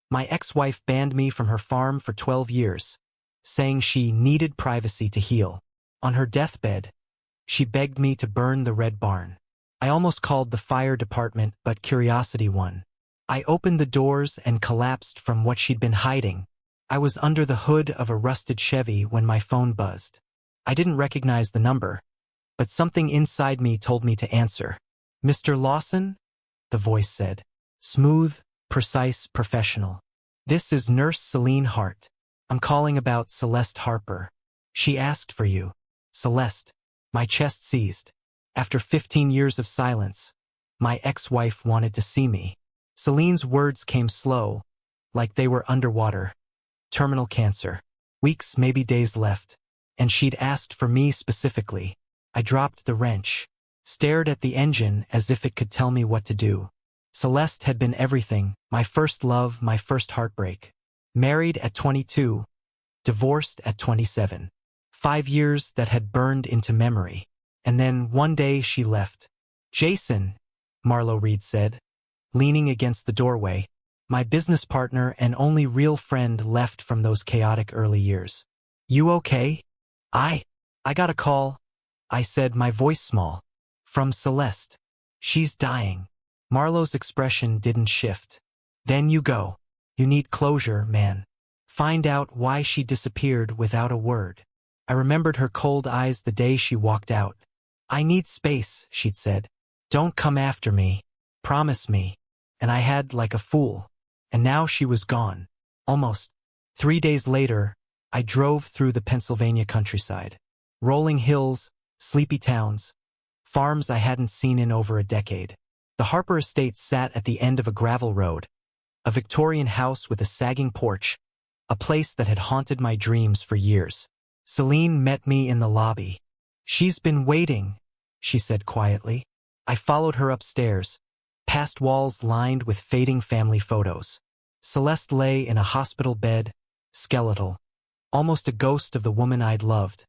My ex-wife banned me from her farm for 12 years, saying she needed privacy to heal. On her deathbed, she begged me to burn the red barn. I almost called the fire department, but curiosity won. I opened the doors and collapsed from what she'd been hiding. I was under the hood of a rusted Chevy when my phone buzzed. I didn't recognize the number, but something inside me told me to answer. "Mr. Lawson?" the voice said. Smooth, precise, professional. "This is Nurse Celine Hart. I'm calling about Celeste Harper. She asked for you." Celeste. My chest seized. After 15 years of silence, my ex-wife wanted to see me. Celine's words came slow, like they were underwater. Terminal cancer. Weeks, maybe days left. And she'd asked for me specifically. I dropped the wrench, stared at the engine as if it could tell me what to do. Celeste had been everything, my first love, my first heartbreak. Married at 22, divorced at 27. 5 years that had burned into memory. And then one day she left. "Jason," Marlo Reed said, leaning against the doorway, my business partner and only real friend left from those chaotic early years. "You okay?" I got a call," I said, my voice small. "From Celeste. She's dying." Marlo's expression didn't shift. "Then you go. You need closure, man. Find out why she disappeared without a word." I remembered her cold eyes the day she walked out. "I need space," she'd said. "Don't come after me. Promise me." And I had like a fool. And now she was gone. Almost. 3 days later, I drove through the Pennsylvania countryside. Rolling hills, sleepy towns, farms I hadn't seen in over a decade. The Harper estate sat at the end of a gravel road, a Victorian house with a sagging porch, a place that had haunted my dreams for years. Celine met me in the lobby. "She's been waiting," she said quietly. I followed her upstairs, past walls lined with fading family photos. Celeste lay in a hospital bed, skeletal, almost a ghost of the woman I'd loved.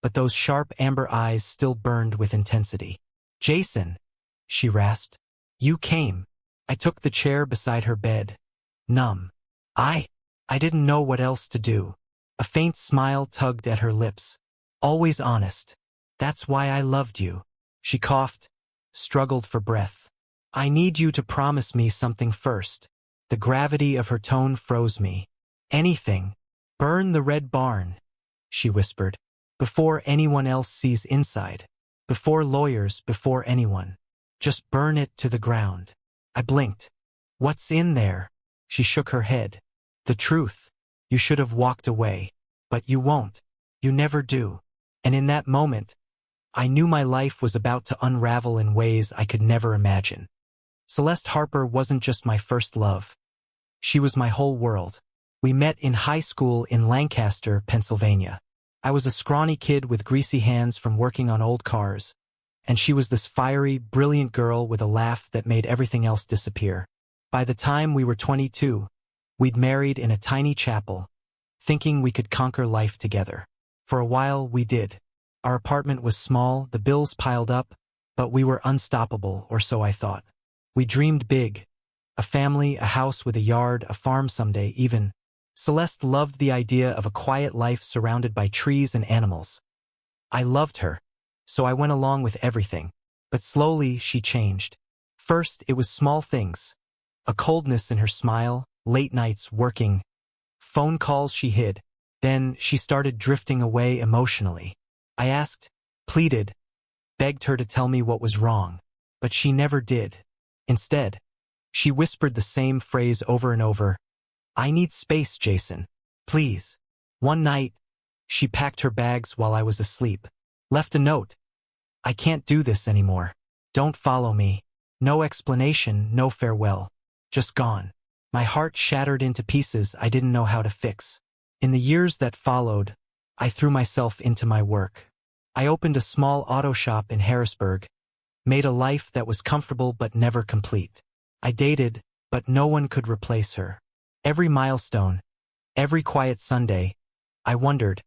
But those sharp amber eyes still burned with intensity. "Jason," she rasped. "You came." I took the chair beside her bed, numb. I didn't know what else to do. A faint smile tugged at her lips. "Always honest. That's why I loved you." She coughed, struggled for breath. "I need you to promise me something first." The gravity of her tone froze me. "Anything. Burn the red barn," she whispered. "Before anyone else sees inside. Before lawyers, before anyone. Just burn it to the ground." I blinked. "What's in there?" She shook her head. "The truth. You should have walked away. But you won't. You never do." And in that moment, I knew my life was about to unravel in ways I could never imagine. Celeste Harper wasn't just my first love. She was my whole world. We met in high school in Lancaster, Pennsylvania. I was a scrawny kid with greasy hands from working on old cars, and she was this fiery, brilliant girl with a laugh that made everything else disappear. By the time we were 22, we'd married in a tiny chapel, thinking we could conquer life together. For a while, we did. Our apartment was small, the bills piled up, but we were unstoppable, or so I thought. We dreamed big. A family, a house with a yard, a farm someday, even. Celeste loved the idea of a quiet life surrounded by trees and animals. I loved her, so I went along with everything. But slowly, she changed. First, it was small things. A coldness in her smile, late nights working, phone calls she hid. Then she started drifting away emotionally. I asked, pleaded, begged her to tell me what was wrong. But she never did. Instead, she whispered the same phrase over and over. "I need space, Jason. Please." One night, she packed her bags while I was asleep. Left a note. "I can't do this anymore. Don't follow me." No explanation, no farewell. Just gone. My heart shattered into pieces I didn't know how to fix. In the years that followed, I threw myself into my work. I opened a small auto shop in Harrisburg, made a life that was comfortable but never complete. I dated, but no one could replace her. Every milestone, every quiet Sunday, I wondered,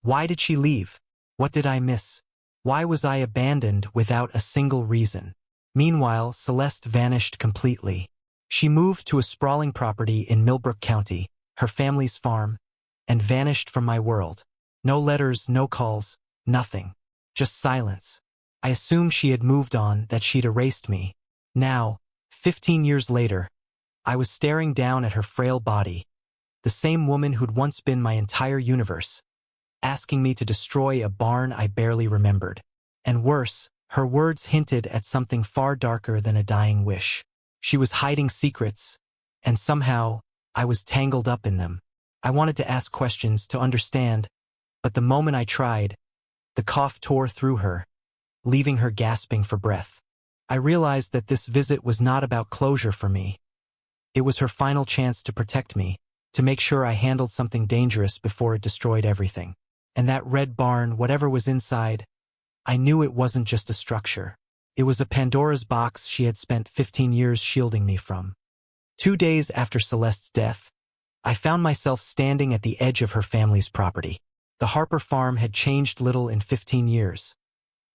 why did she leave? What did I miss? Why was I abandoned without a single reason? Meanwhile, Celeste vanished completely. She moved to a sprawling property in Millbrook County, her family's farm, and vanished from my world. No letters, no calls, nothing. Just silence. I assumed she had moved on, that she'd erased me. Now, 15 years later, I was staring down at her frail body, the same woman who'd once been my entire universe, asking me to destroy a barn I barely remembered. And worse, her words hinted at something far darker than a dying wish. She was hiding secrets, and somehow, I was tangled up in them. I wanted to ask questions, to understand, but the moment I tried, the cough tore through her, leaving her gasping for breath. I realized that this visit was not about closure for me. It was her final chance to protect me, to make sure I handled something dangerous before it destroyed everything. And that red barn, whatever was inside, I knew it wasn't just a structure. It was a Pandora's box she had spent 15 years shielding me from. 2 days after Celeste's death, I found myself standing at the edge of her family's property. The Harper farm had changed little in 15 years.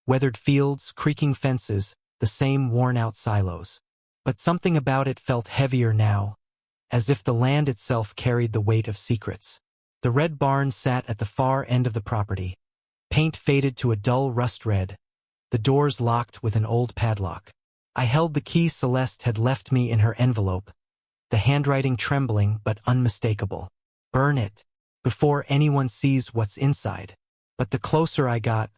Weathered fields, creaking fences, the same worn-out silos. But something about it felt heavier now, as if the land itself carried the weight of secrets. The red barn sat at the far end of the property, paint faded to a dull rust red, the doors locked with an old padlock. I held the key Celeste had left me in her envelope, the handwriting trembling but unmistakable. Burn it, before anyone sees what's inside. But the closer I got,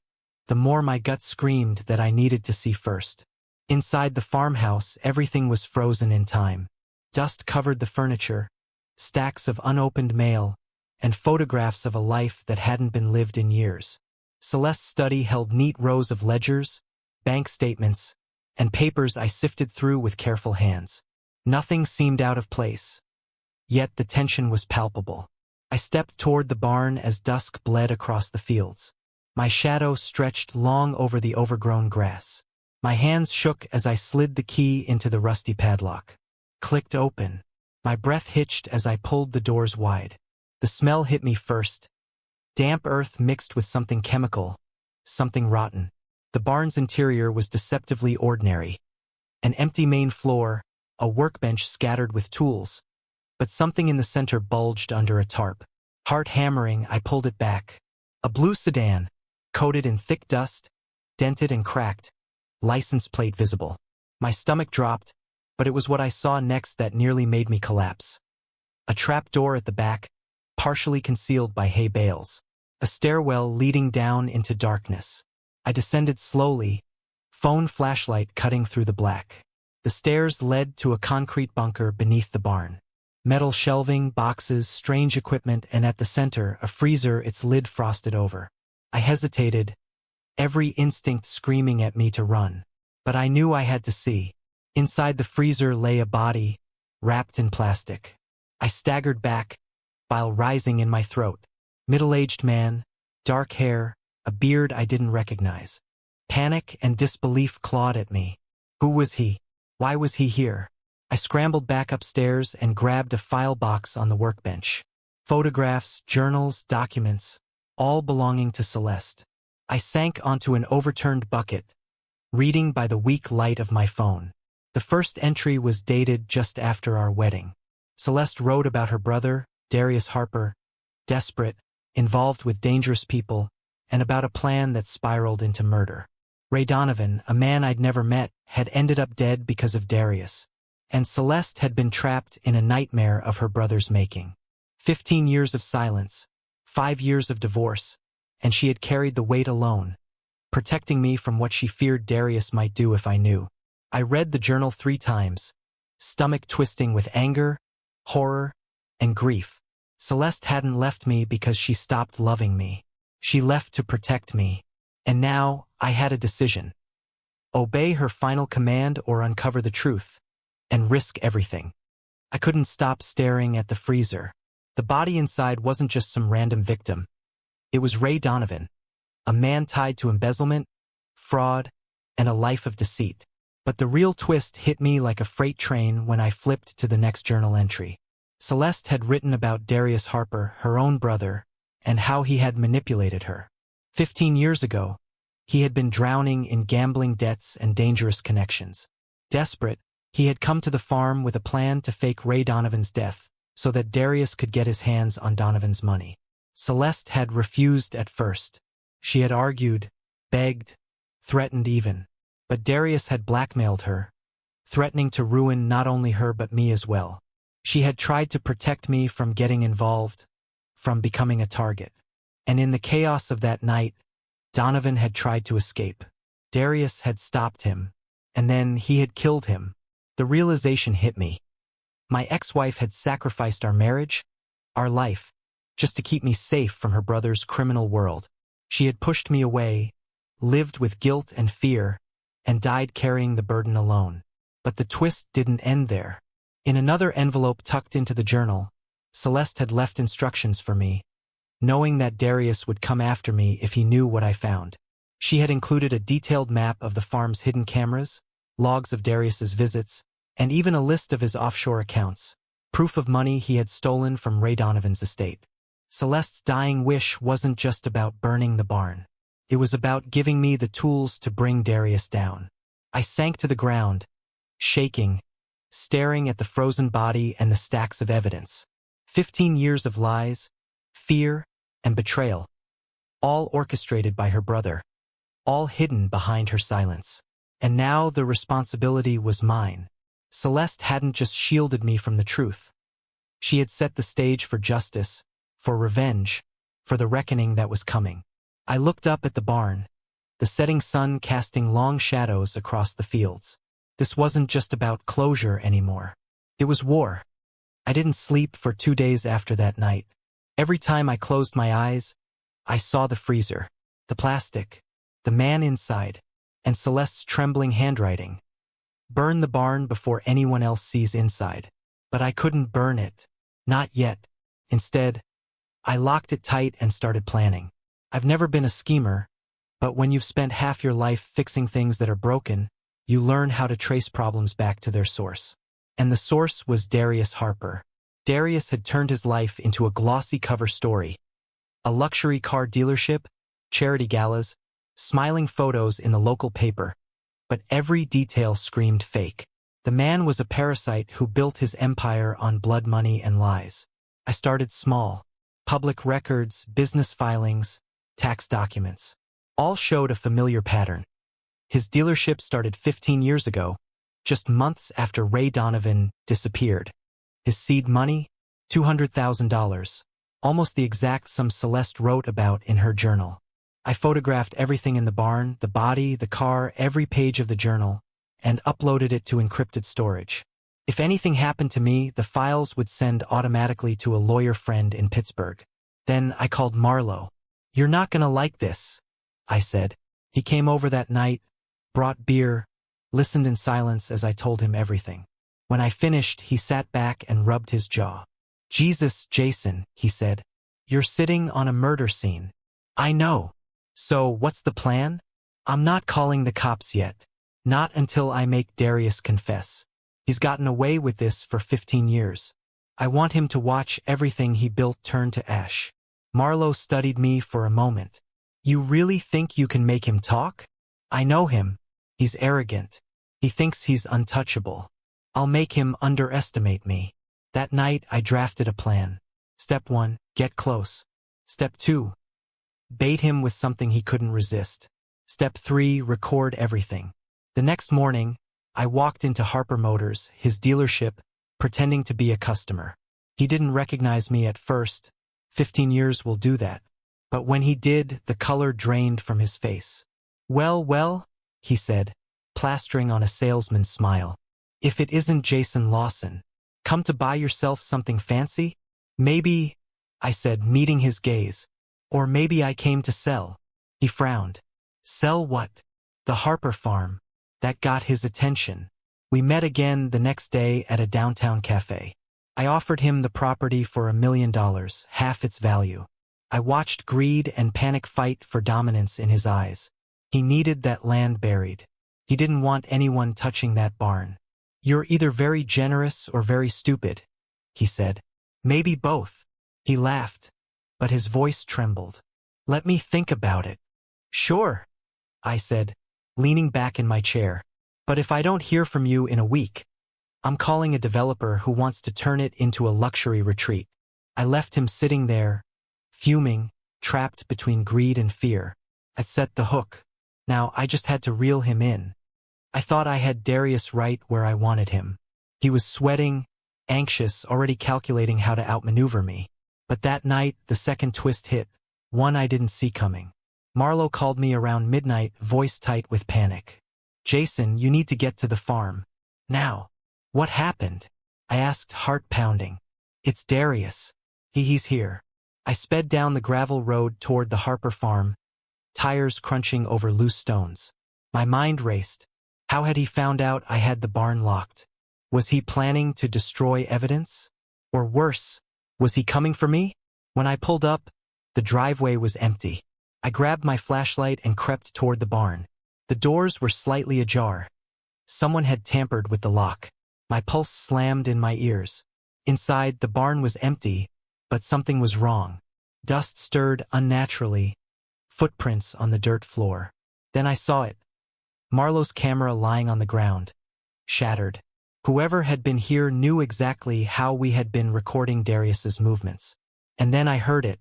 the more my gut screamed that I needed to see first. Inside the farmhouse, everything was frozen in time. Dust covered the furniture, stacks of unopened mail, and photographs of a life that hadn't been lived in years. Celeste's study held neat rows of ledgers, bank statements, and papers I sifted through with careful hands. Nothing seemed out of place. Yet the tension was palpable. I stepped toward the barn as dusk bled across the fields. My shadow stretched long over the overgrown grass. My hands shook as I slid the key into the rusty padlock. Clicked open. My breath hitched as I pulled the doors wide. The smell hit me first. Damp earth mixed with something chemical, something rotten. The barn's interior was deceptively ordinary. An empty main floor, a workbench scattered with tools, but something in the center bulged under a tarp. Heart hammering, I pulled it back. A blue sedan, coated in thick dust, dented and cracked, license plate visible. My stomach dropped, but it was what I saw next that nearly made me collapse. A trap door at the back, partially concealed by hay bales. A stairwell leading down into darkness. I descended slowly, phone flashlight cutting through the black. The stairs led to a concrete bunker beneath the barn. Metal shelving, boxes, strange equipment, and at the center, a freezer, its lid frosted over. I hesitated, every instinct screaming at me to run. But I knew I had to see. Inside the freezer lay a body, wrapped in plastic. I staggered back, bile rising in my throat. Middle-aged man, dark hair, a beard I didn't recognize. Panic and disbelief clawed at me. Who was he? Why was he here? I scrambled back upstairs and grabbed a file box on the workbench. Photographs, journals, documents, all belonging to Celeste. I sank onto an overturned bucket, reading by the weak light of my phone. The first entry was dated just after our wedding. Celeste wrote about her brother, Darius Harper, desperate, involved with dangerous people, and about a plan that spiraled into murder. Ray Donovan, a man I'd never met, had ended up dead because of Darius, and Celeste had been trapped in a nightmare of her brother's making. 15 years of silence, 5 years of divorce, and she had carried the weight alone, protecting me from what she feared Darius might do if I knew. I read the journal 3 times, stomach twisting with anger, horror, and grief. Celeste hadn't left me because she stopped loving me. She left to protect me. And now, I had a decision. Obey her final command or uncover the truth, and risk everything. I couldn't stop staring at the freezer. The body inside wasn't just some random victim. It was Ray Donovan, a man tied to embezzlement, fraud, and a life of deceit. But the real twist hit me like a freight train when I flipped to the next journal entry. Celeste had written about Darius Harper, her own brother, and how he had manipulated her. 15 years ago, he had been drowning in gambling debts and dangerous connections. Desperate, He had come to the farm with a plan to fake Ray Donovan's death so that Darius could get his hands on Donovan's money. Celeste had refused at first. She had argued, begged, threatened even. But Darius had blackmailed her, threatening to ruin not only her but me as well. She had tried to protect me from getting involved, from becoming a target. And in the chaos of that night, Donovan had tried to escape. Darius had stopped him, and then he had killed him. The realization hit me. My ex-wife had sacrificed our marriage, our life, just to keep me safe from her brother's criminal world. She had pushed me away, lived with guilt and fear, and died carrying the burden alone. But the twist didn't end there. In another envelope tucked into the journal, Celeste had left instructions for me, knowing that Darius would come after me if he knew what I found. She had included a detailed map of the farm's hidden cameras, logs of Darius's visits, and even a list of his offshore accounts, proof of money he had stolen from Ray Donovan's estate. Celeste's dying wish wasn't just about burning the barn. It was about giving me the tools to bring Darius down. I sank to the ground, shaking, staring at the frozen body and the stacks of evidence. 15 years of lies, fear, and betrayal, all orchestrated by her brother, all hidden behind her silence. And now the responsibility was mine. Celeste hadn't just shielded me from the truth. She had set the stage for justice, for revenge, for the reckoning that was coming. I looked up at the barn, the setting sun casting long shadows across the fields. This wasn't just about closure anymore. It was war. I didn't sleep for 2 days after that night. Every time I closed my eyes, I saw the freezer, the plastic, the man inside, and Celeste's trembling handwriting. Burn the barn before anyone else sees inside. But I couldn't burn it. Not yet. Instead, I locked it tight and started planning. I've never been a schemer, but when you've spent half your life fixing things that are broken, you learn how to trace problems back to their source. And the source was Darius Harper. Darius had turned his life into a glossy cover story. A luxury car dealership, charity galas, smiling photos in the local paper. But every detail screamed fake. The man was a parasite who built his empire on blood money and lies. I started small. Public records, business filings, tax documents. All showed a familiar pattern. His dealership started 15 years ago, just months after Ray Donovan disappeared. His seed money? $200,000. Almost the exact sum Celeste wrote about in her journal. I photographed everything in the barn, the body, the car, every page of the journal, and uploaded it to encrypted storage. If anything happened to me, the files would send automatically to a lawyer friend in Pittsburgh. Then I called Marlowe. "You're not gonna like this," I said. He came over that night, brought beer, listened in silence as I told him everything. When I finished, he sat back and rubbed his jaw. "Jesus, Jason," he said. "You're sitting on a murder scene." "I know. So what's the plan?" "I'm not calling the cops yet. Not until I make Darius confess. He's gotten away with this for 15 years. I want him to watch everything he built turn to ash." Marlowe studied me for a moment. "You really think you can make him talk?" "I know him. He's arrogant. He thinks he's untouchable. I'll make him underestimate me." That night I drafted a plan. Step 1, get close. Step 2, bait him with something he couldn't resist. Step 3, record everything. The next morning, I walked into Harper Motors, his dealership, pretending to be a customer. He didn't recognize me at first. 15 years will do that. But when he did, the color drained from his face. Well, he said, plastering on a salesman's smile. "If it isn't Jason Lawson. Come to buy yourself something fancy?" "Maybe," I said, meeting his gaze. "Or maybe I came to sell." He frowned. "Sell what?" "The Harper farm." That got his attention. We met again the next day at a downtown cafe. I offered him the property for $1 million, half its value. I watched greed and panic fight for dominance in his eyes. He needed that land buried. He didn't want anyone touching that barn. "You're either very generous or very stupid," he said. "Maybe both." He laughed, but his voice trembled. "Let me think about it." "Sure," I said, leaning back in my chair. "But if I don't hear from you in a week?" I'm calling a developer who wants to turn it into a luxury retreat. I left him sitting there, fuming, trapped between greed and fear. I set the hook. Now I just had to reel him in. I thought I had Darius right where I wanted him. He was sweating, anxious, already calculating how to outmaneuver me. But that night, the second twist hit, one I didn't see coming. Marlo called me around midnight, voice tight with panic. "Jason, you need to get to the farm. Now." "What happened?" I asked, heart pounding. "It's Darius. He's here." I sped down the gravel road toward the Harper farm, tires crunching over loose stones. My mind raced. How had he found out I had the barn locked? Was he planning to destroy evidence? Or worse, was he coming for me? When I pulled up, the driveway was empty. I grabbed my flashlight and crept toward the barn. The doors were slightly ajar. Someone had tampered with the lock. My pulse slammed in my ears. Inside, the barn was empty, but something was wrong. Dust stirred unnaturally, footprints on the dirt floor. Then I saw it. Marlo's camera lying on the ground, shattered. Whoever had been here knew exactly how we had been recording Darius's movements. And then I heard it.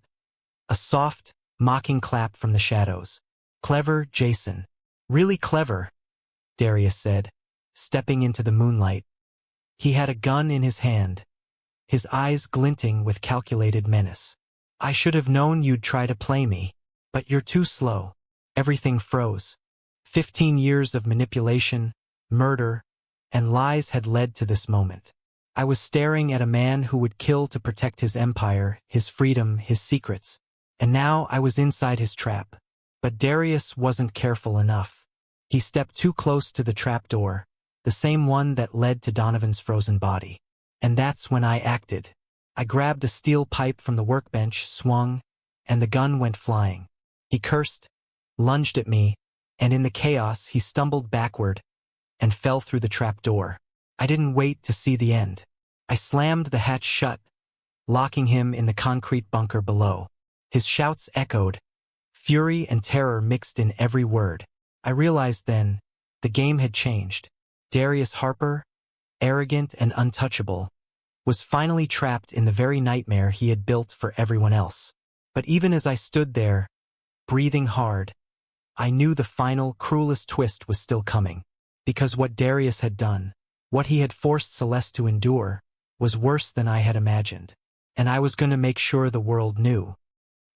A soft, mocking clap from the shadows. "Clever, Jason. Really clever," Darius said, stepping into the moonlight. He had a gun in his hand, his eyes glinting with calculated menace. "I should have known you'd try to play me, but you're too slow." Everything froze. 15 years of manipulation, murder, and lies had led to this moment. I was staring at a man who would kill to protect his empire, his freedom, his secrets. And now I was inside his trap. But Darius wasn't careful enough. He stepped too close to the trapdoor, the same one that led to Donovan's frozen body. And that's when I acted. I grabbed a steel pipe from the workbench, swung, and the gun went flying. He cursed, lunged at me, and in the chaos he stumbled backward and fell through the trapdoor. I didn't wait to see the end. I slammed the hatch shut, locking him in the concrete bunker below. His shouts echoed, fury and terror mixed in every word. I realized then, the game had changed. Darius Harper, arrogant and untouchable, was finally trapped in the very nightmare he had built for everyone else. But even as I stood there, breathing hard, I knew the final, cruelest twist was still coming. Because what Darius had done, what he had forced Celeste to endure, was worse than I had imagined. And I was going to make sure the world knew.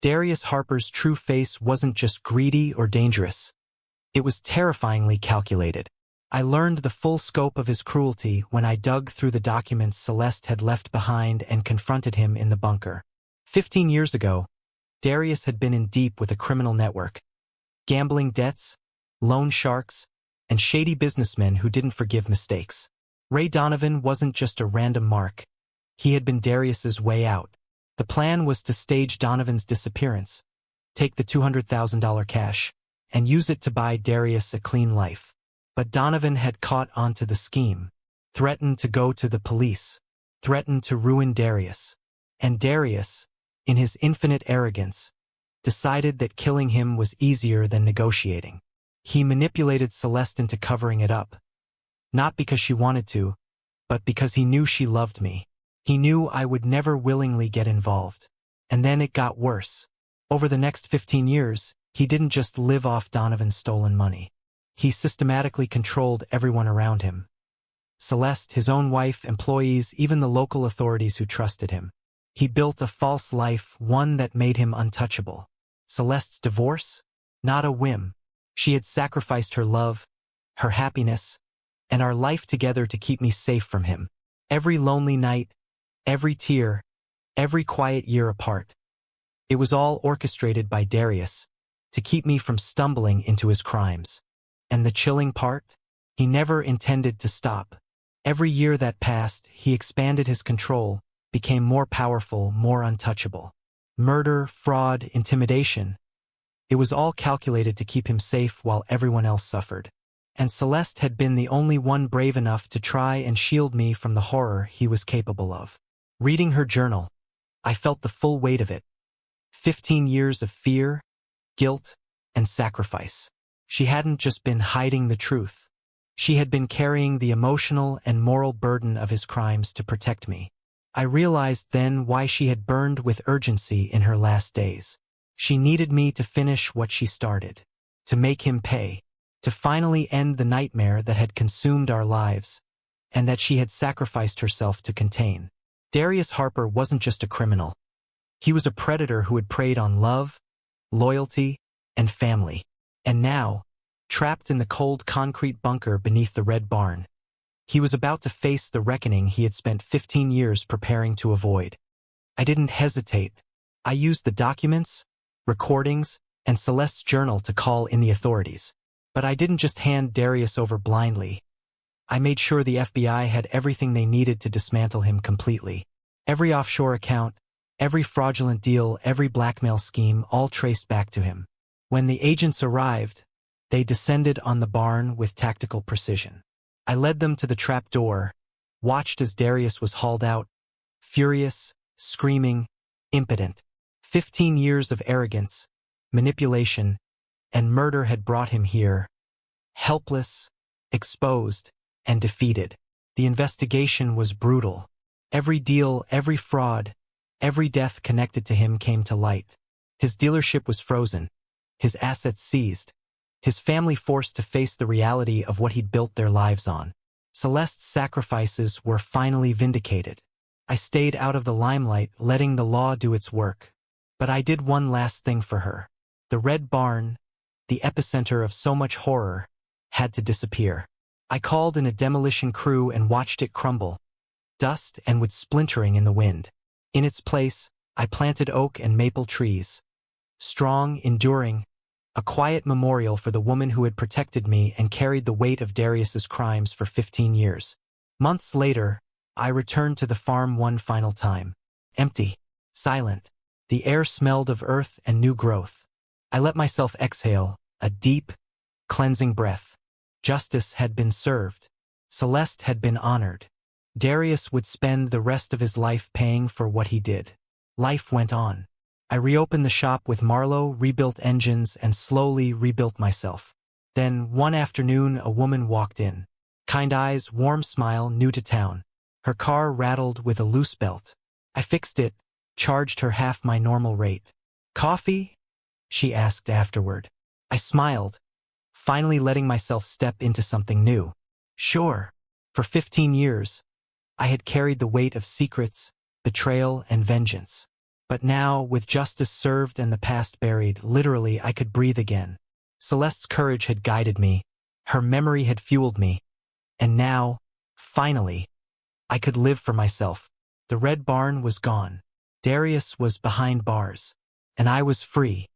Darius Harper's true face wasn't just greedy or dangerous. It was terrifyingly calculated. I learned the full scope of his cruelty when I dug through the documents Celeste had left behind and confronted him in the bunker. 15 years ago, Darius had been in deep with a criminal network. Gambling debts, loan sharks, and shady businessmen who didn't forgive mistakes. Ray Donovan wasn't just a random mark. He had been Darius's way out. The plan was to stage Donovan's disappearance, take the $200,000 cash, and use it to buy Darius a clean life. But Donovan had caught onto the scheme, threatened to go to the police, threatened to ruin Darius. And Darius, in his infinite arrogance, decided that killing him was easier than negotiating. He manipulated Celeste into covering it up. Not because she wanted to, but because he knew she loved me. He knew I would never willingly get involved. And then it got worse. Over the next 15 years, he didn't just live off Donovan's stolen money. He systematically controlled everyone around him. Celeste, his own wife, employees, even the local authorities who trusted him. He built a false life, one that made him untouchable. Celeste's divorce? Not a whim. She had sacrificed her love, her happiness, and our life together to keep me safe from him. Every lonely night, every tear, every quiet year apart. It was all orchestrated by Darius, to keep me from stumbling into his crimes. And the chilling part? He never intended to stop. Every year that passed, he expanded his control, became more powerful, more untouchable. Murder, fraud, intimidation. It was all calculated to keep him safe while everyone else suffered. And Celeste had been the only one brave enough to try and shield me from the horror he was capable of. Reading her journal, I felt the full weight of it. 15 years of fear, guilt, and sacrifice. She hadn't just been hiding the truth. She had been carrying the emotional and moral burden of his crimes to protect me. I realized then why she had burned with urgency in her last days. She needed me to finish what she started, to make him pay, to finally end the nightmare that had consumed our lives, and that she had sacrificed herself to contain. Darius Harper wasn't just a criminal. He was a predator who had preyed on love, loyalty, and family. And now, trapped in the cold concrete bunker beneath the Red Barn, he was about to face the reckoning he had spent 15 years preparing to avoid. I didn't hesitate. I used the documents, recordings, and Celeste's journal to call in the authorities. But I didn't just hand Darius over blindly. I made sure the FBI had everything they needed to dismantle him completely. Every offshore account, every fraudulent deal, every blackmail scheme, all traced back to him. When the agents arrived, they descended on the barn with tactical precision. I led them to the trap door, watched as Darius was hauled out, furious, screaming, impotent. 15 years of arrogance, manipulation, and murder had brought him here, helpless, exposed, and defeated. The investigation was brutal. Every deal, every fraud, every death connected to him came to light. His dealership was frozen, his assets seized, his family forced to face the reality of what he'd built their lives on. Celeste's sacrifices were finally vindicated. I stayed out of the limelight, letting the law do its work. But I did one last thing for her. The Red Barn, the epicenter of so much horror, had to disappear. I called in a demolition crew and watched it crumble, dust and wood splintering in the wind. In its place, I planted oak and maple trees, strong, enduring, a quiet memorial for the woman who had protected me and carried the weight of Darius's crimes for 15 years. Months later, I returned to the farm one final time. Empty, silent. The air smelled of earth and new growth. I let myself exhale, a deep, cleansing breath. Justice had been served. Celeste had been honored. Darius would spend the rest of his life paying for what he did. Life went on. I reopened the shop with Marlowe, rebuilt engines, and slowly rebuilt myself. Then, one afternoon, a woman walked in. Kind eyes, warm smile, new to town. Her car rattled with a loose belt. I fixed it, charged her half my normal rate. "Coffee?" she asked afterward. I smiled, finally letting myself step into something new. Sure. For 15 years, I had carried the weight of secrets, betrayal, and vengeance. But now, with justice served and the past buried, literally I could breathe again. Celeste's courage had guided me, her memory had fueled me, and now, finally, I could live for myself. The Red Barn was gone. Darius was behind bars, and I was free.